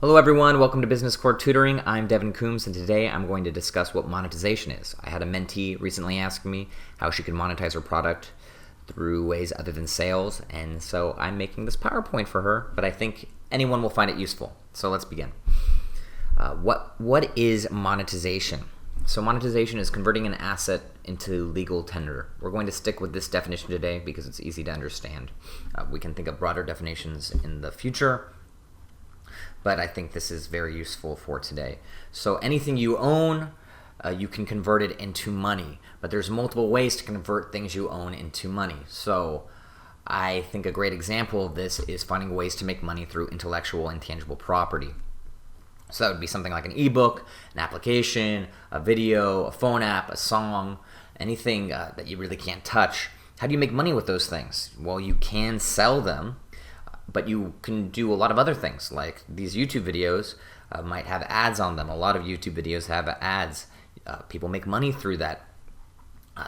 Hello everyone, welcome to Business Core Tutoring. I'm Devon Coombs, and today I'm going to discuss what monetization is. I had a mentee recently ask me how she could monetize her product through ways other than sales, and so I'm making this PowerPoint for her, but I think anyone will find it useful. So let's begin. What is monetization? So monetization is converting an asset into legal tender. We're going to stick with this definition today because it's easy to understand. We can think of broader definitions in the future, but I think this is very useful for today. So anything you own, you can convert it into money, but there's multiple ways to convert things you own into money. So I think a great example of this is finding ways to make money through intellectual and tangible property. So that would be something like an ebook, an application, a video, a phone app, a song, anything that you really can't touch. How do you make money with those things? Well, you can sell them, but you can do a lot of other things, like these YouTube videos might have ads on them. A lot of YouTube videos have ads. People make money through that.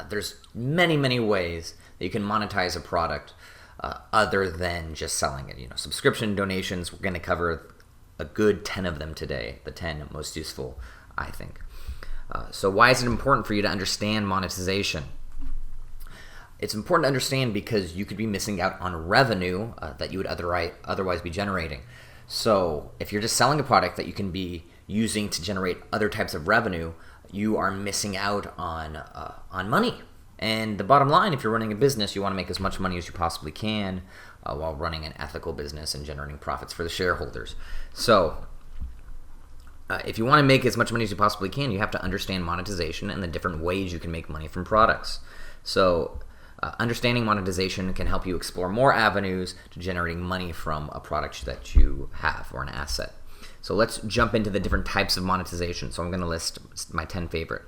There's many ways that you can monetize a product other than just selling it. Subscription, donations, we're going to cover a good 10 of them today, the 10 most useful, I think. So why is it important for you to understand monetization? It's important to understand because you could be missing out on revenue that you would otherwise be generating. So if you're just selling a product that you can be using to generate other types of revenue, you are missing out on money. And the bottom line, if you're running a business, you want to make as much money as you possibly can while running an ethical business and generating profits for the shareholders. So if you want to make as much money as you possibly can, you have to understand monetization and the different ways you can make money from products. So understanding monetization can help you explore more avenues to generating money from a product that you have or an asset. So let's jump into the different types of monetization. So I'm going to list my 10 favorite.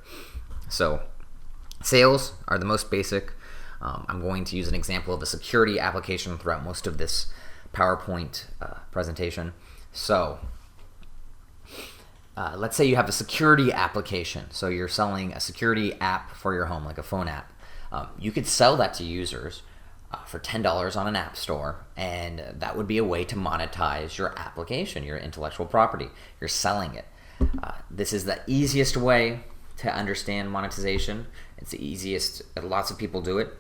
So sales are the most basic. I'm going to use an example of a security application throughout most of this PowerPoint presentation. So let's say you have a security application. So you're selling a security app for your home, like a phone app. You could sell that to users for $10 on an app store, and that would be a way to monetize your application, your intellectual property. You're selling it. This is the easiest way to understand monetization. It's the easiest. Lots of people do it,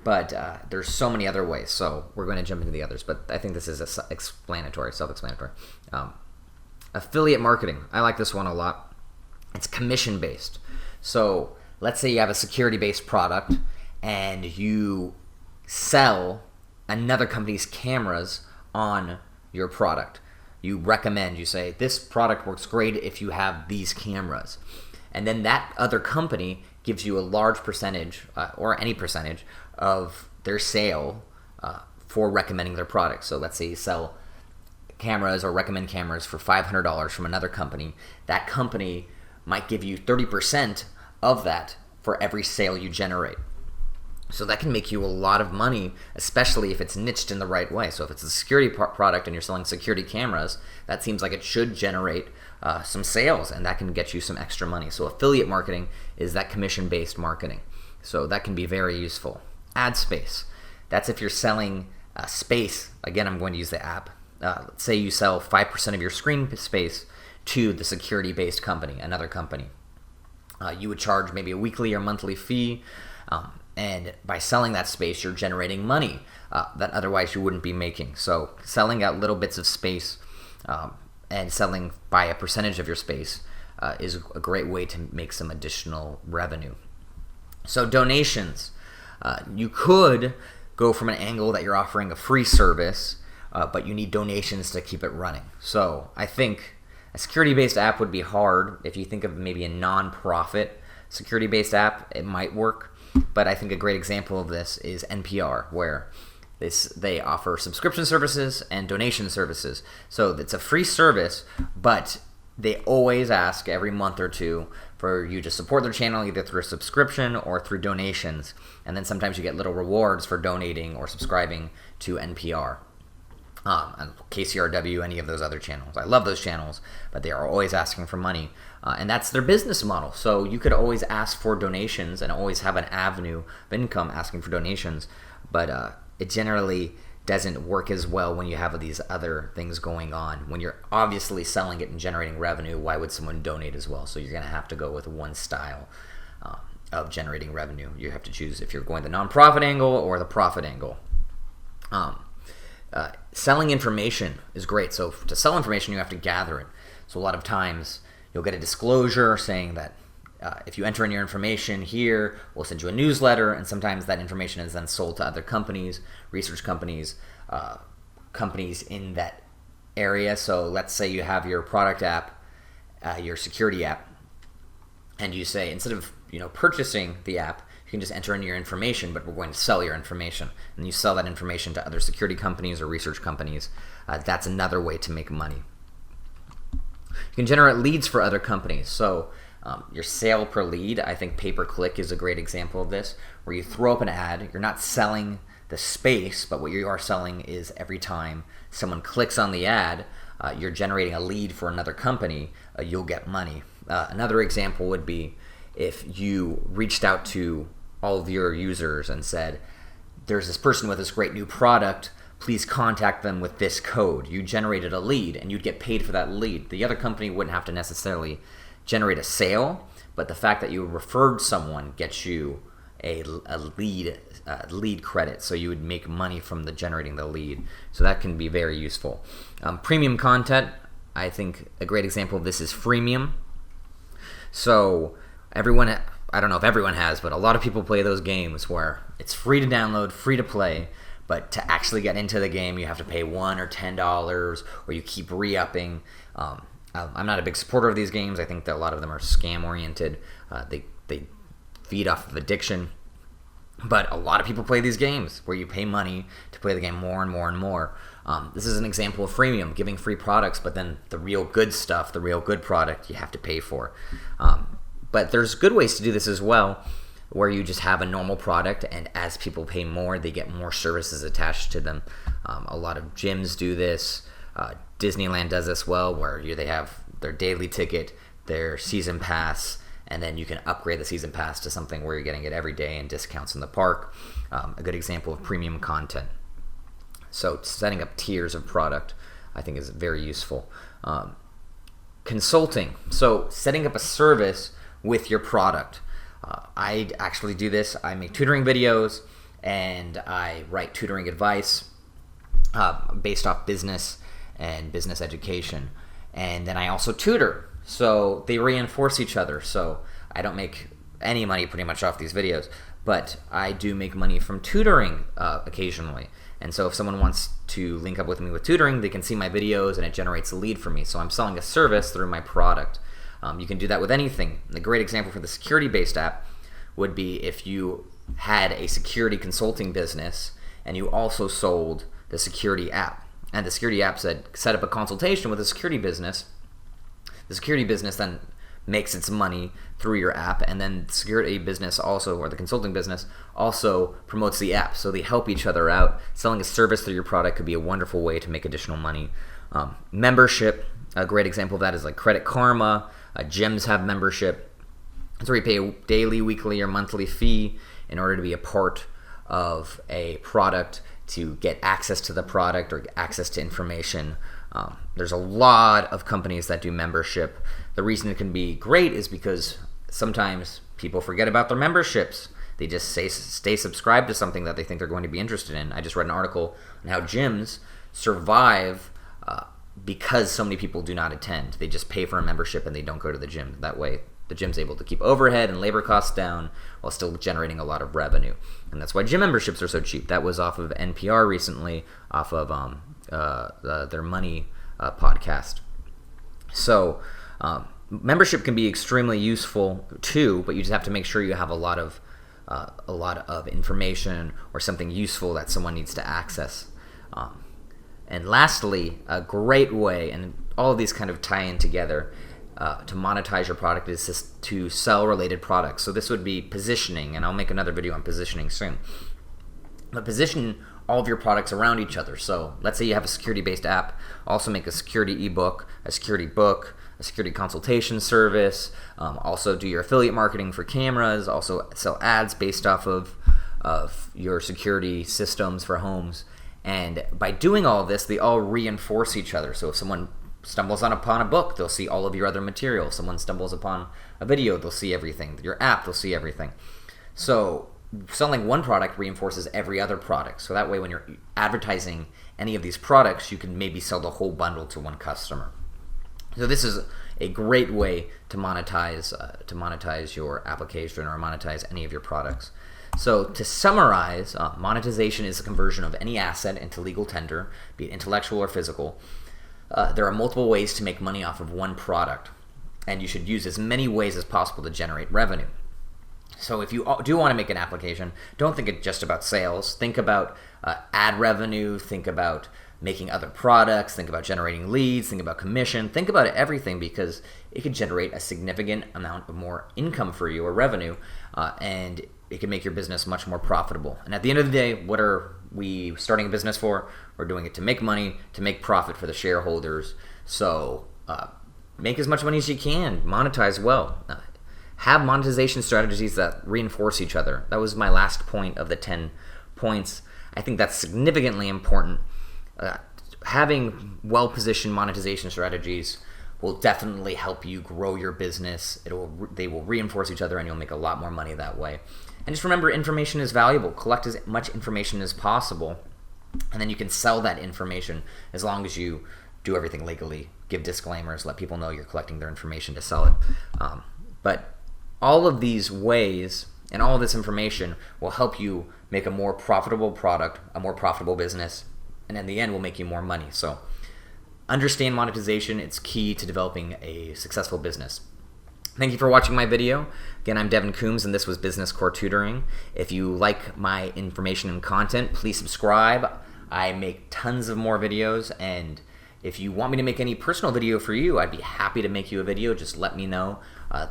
but there's so many other ways. So we're going to jump into the others, but I think this is self-explanatory. Affiliate marketing. I like this one a lot. It's commission-based. So let's say you have a security-based product and you sell another company's cameras on your product. You say, this product works great if you have these cameras. And then that other company gives you a large percentage, or any percentage, of their sale for recommending their product. So let's say you sell cameras or recommend cameras for $500 from another company. That company might give you 30% of that for every sale you generate. So that can make you a lot of money, especially if it's niched in the right way. So if it's a security product and you're selling security cameras, that seems like it should generate some sales, and that can get you some extra money. So affiliate marketing is that commission-based marketing. So that can be very useful. Ad space. That's if you're selling space. Again, I'm going to use the app. Let's say you sell 5% of your screen space to the security-based company, another company. You would charge maybe a weekly or monthly fee, and by selling that space, you're generating money that otherwise you wouldn't be making. So selling out little bits of space and selling by a percentage of your space is a great way to make some additional revenue. So donations. You could go from an angle that you're offering a free service, but you need donations to keep it running. So I think a security-based app would be hard. If you think of maybe a non-profit security-based app, it might work. But I think a great example of this is NPR, where they offer subscription services and donation services. So it's a free service, but they always ask every month or two for you to support their channel either through a subscription or through donations. And then sometimes you get little rewards for donating or subscribing to NPR. KCRW, any of those other channels. I love those channels, but they are always asking for money. And that's their business model. So you could always ask for donations and always have an avenue of income asking for donations, but it generally doesn't work as well when you have these other things going on. When you're obviously selling it and generating revenue, why would someone donate as well? So you're going to have to go with one style of generating revenue. You have to choose if you're going the nonprofit angle or the profit angle. Selling information is great. So to sell information, you have to gather it. So a lot of times you'll get a disclosure saying that if you enter in your information here, we'll send you a newsletter, and sometimes that information is then sold to other companies, research companies, companies in that area. So let's say you have your product app, your security app, and you say, instead of purchasing the app, you can just enter in your information, but we're going to sell your information. And you sell that information to other security companies or research companies. That's another way to make money. You can generate leads for other companies. So your sale per lead, I think pay-per-click is a great example of this, where you throw up an ad. You're not selling the space, but what you are selling is every time someone clicks on the ad, you're generating a lead for another company, you'll get money. Another example would be if you reached out to all of your users and said, there's this person with this great new product, please contact them with this code. You generated a lead and you'd get paid for that lead. The other company wouldn't have to necessarily generate a sale, but the fact that you referred someone gets you a lead credit, so you would make money from generating the lead. So that can be very useful. Premium content, I think a great example of this is freemium. So everyone, I don't know if everyone has, but a lot of people play those games where it's free to download, free to play, but to actually get into the game, you have to pay $1 or $10, or you keep re-upping. I'm not a big supporter of these games. I think that a lot of them are scam-oriented. They feed off of addiction. But a lot of people play these games where you pay money to play the game more and more and more. This is an example of freemium, giving free products, but then the real good stuff, the real good product, you have to pay for. But there's good ways to do this as well, where you just have a normal product, and as people pay more, they get more services attached to them. A lot of gyms do this. Disneyland does this well, where they have their daily ticket, their season pass, and then you can upgrade the season pass to something where you're getting it every day and discounts in the park. A good example of premium content. So setting up tiers of product, I think, is very useful. Consulting, so setting up a service with your product. I actually do this. I make tutoring videos and I write tutoring advice based off business and business education. And then I also tutor. So they reinforce each other. So I don't make any money pretty much off these videos, but I do make money from tutoring occasionally. And so if someone wants to link up with me with tutoring, they can see my videos and it generates a lead for me. So I'm selling a service through my product. You can do that with anything. A great example for the security-based app would be if you had a security consulting business and you also sold the security app. And the security app said, set up a consultation with a security business. The security business then makes its money through your app, and then the security business also, or the consulting business, also promotes the app. So they help each other out. Selling a service through your product could be a wonderful way to make additional money. Membership, a great example of that is like Credit Karma. Gyms have membership. So you pay a daily, weekly, or monthly fee in order to be a part of a product, to get access to the product or access to information. There's a lot of companies that do membership. The reason it can be great is because sometimes people forget about their memberships. They just stay subscribed to something that they think they're going to be interested in. I just read an article on how gyms survive because so many people do not attend. They just pay for a membership and they don't go to the gym. That way the gym's able to keep overhead and labor costs down while still generating a lot of revenue. And that's why gym memberships are so cheap. That was off of NPR recently, off of their Money podcast. So membership can be extremely useful too, but you just have to make sure you have a lot of information or something useful that someone needs to access. And lastly, a great way, and all of these kind of tie in together, to monetize your product is just to sell related products. So this would be positioning, and I'll make another video on positioning soon. But position all of your products around each other. So let's say you have a security-based app, also make a security ebook, a security book, a security consultation service, also do your affiliate marketing for cameras, also sell ads based off of your security systems for homes, And by doing all of this, they all reinforce each other. So if someone stumbles upon a book, they'll see all of your other material. Someone stumbles upon a video, they'll see everything. Your app, they'll see everything. So selling one product reinforces every other product. So that way when you're advertising any of these products, you can maybe sell the whole bundle to one customer. So this is a great way to monetize your application or monetize any of your products. So to summarize, monetization is the conversion of any asset into legal tender, be it intellectual or physical. There are multiple ways to make money off of one product, and you should use as many ways as possible to generate revenue. So if you do want to make an application, don't think it's just about sales. Think about ad revenue, think about making other products, think about generating leads, think about commission, think about everything, because it could generate a significant amount of more income for you or revenue, and it can make your business much more profitable. And at the end of the day, what are we starting a business for? We're doing it to make money, to make profit for the shareholders. So make as much money as you can, monetize well. Have monetization strategies that reinforce each other. That was my last point of the 10 points. I think that's significantly important. Having well-positioned monetization strategies will definitely help you grow your business. They will reinforce each other, and you'll make a lot more money that way. And just remember, information is valuable. Collect as much information as possible, and then you can sell that information as long as you do everything legally. Give disclaimers, let people know you're collecting their information to sell it. But all of these ways and all of this information will help you make a more profitable product, a more profitable business, and in the end will make you more money. So understand monetization. It's key to developing a successful business. Thank you for watching my video. Again, I'm Devon Coombs, and this was Business Core Tutoring. If you like my information and content, please subscribe. I make tons of more videos, and if you want me to make any personal video for you, I'd be happy to make you a video. Just let me know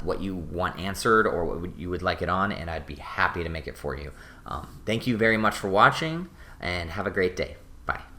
what you want answered or what you would like it on, and I'd be happy to make it for you. Thank you very much for watching, and have a great day. Bye.